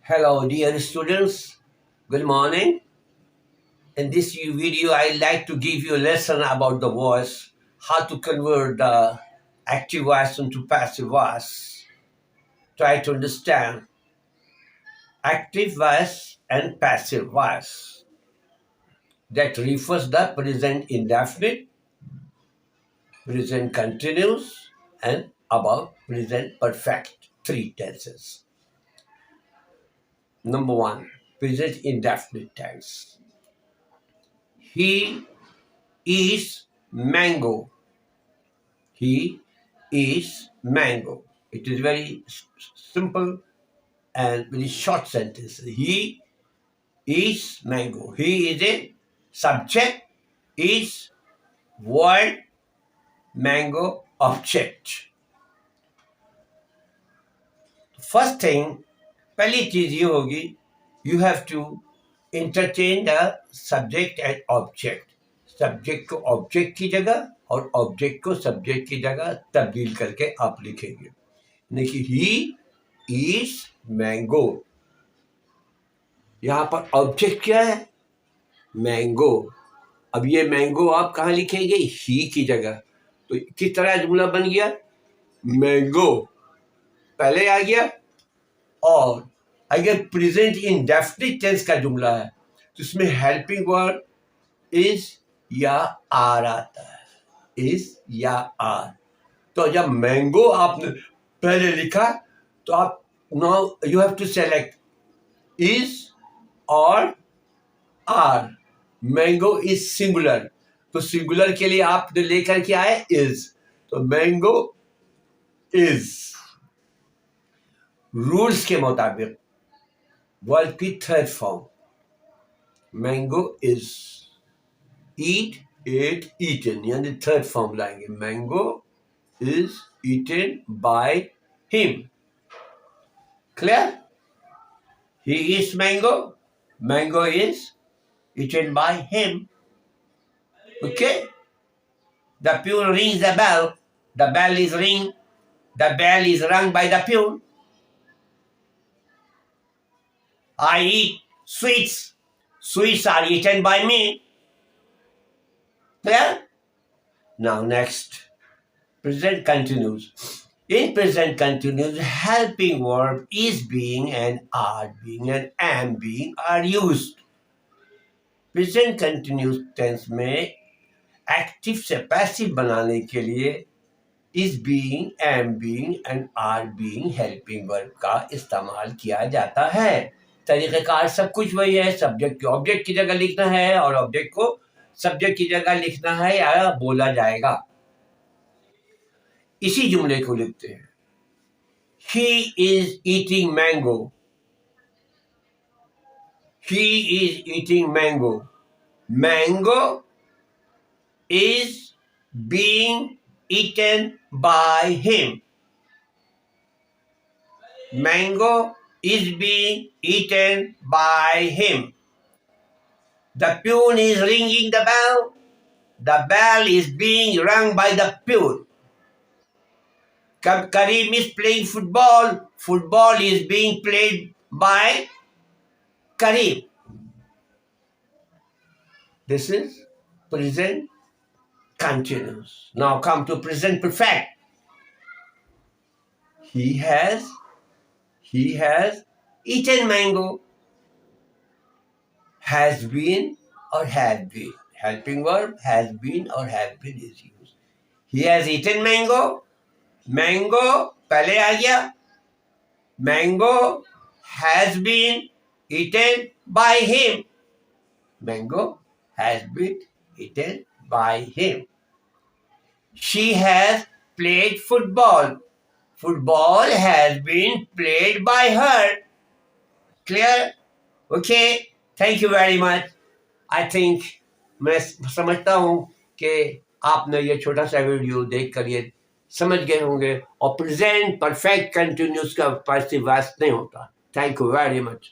Hello, dear students. Good morning. In this video, I'd like to give you a lesson about the voice, how to convert the active voice into passive voice. Try to understand active voice and passive voice. That refers the present indefinite, present continuous, and about present perfect. Three tenses. Number one, present indefinite tense. He is mango. He is mango. It is very simple and very short sentence. He is mango. He is a subject, is word, mango, object. First thing, पहली चीज ये होगी, you have to interchange the subject and object. Subject को object की जगह और object को subject की जगह तब्दील करके आप लिखेंगे. देखिए, ही इज मैंगो. यहां पर ऑब्जेक्ट क्या है? मैंगो. अब ये मैंगो आप कहां लिखेंगे? ही की जगह. तो किस तरह जुमला बन गया? मैंगो पहले आ गया और अगर प्रेजेंट इंडेफिनिट टेंस का जुमला है तो इसमें हेल्पिंग वर्ड इज या आर आता है. इज या आर. तो जब मैंगो आपने पहले लिखा तो आप now you have to select is और आर. मैंगो इज सिंगुलर, तो सिंगुलर के लिए आपने लेकर के आए इज. तो मैंगो इज. रूल्स के मुताबिक वर्ब की third form mango is. Eat, ate, eaten, यानी थर्ड फॉर्म लाएंगे. Mango is eaten by him. Clear? He eats mango. Mango is eaten by him. Okay? The peon rings the bell. The bell is ring. The bell is rung by the peon. I eat sweets. Sweets are eaten by me. Clear? Now next. Present continuous. In present continuous, helping verb is being and are being and am being are used. Present continuous tense में active से passive बनाने के लिए is being, am being and are being helping verb का इस्तेमाल किया जाता है. तरीक़ेकार सब कुछ वही है. सब्जेक्ट को ऑब्जेक्ट की जगह लिखना है और ऑब्जेक्ट को सब्जेक्ट की जगह लिखना है या बोला जाएगा. इसी जुमले को लिखते हैं. He is eating mango. He is eating mango. Mango is being eaten by him. Mango is being eaten by him. The peon is ringing the bell. The bell is being rung by the peon. Karim is playing football. Football is being played by Karim. This is present continuous. Now come to present perfect. He has eaten mango. Has been or had been. Helping verb has been or have been is used. He has eaten mango. Mango पहले आ गया. Mango has been eaten by him. Mango has been eaten by him. She has played football. Football has been played by her. Clear? Okay, thank you very much. I think मैं समझता हूं कि आपने ये छोटा सा वीडियो देख कर ये समझ गए होंगे. और प्रेजेंट परफेक्ट कंटिन्यूस का पैसिव वॉइस नहीं होता. Thank you very much.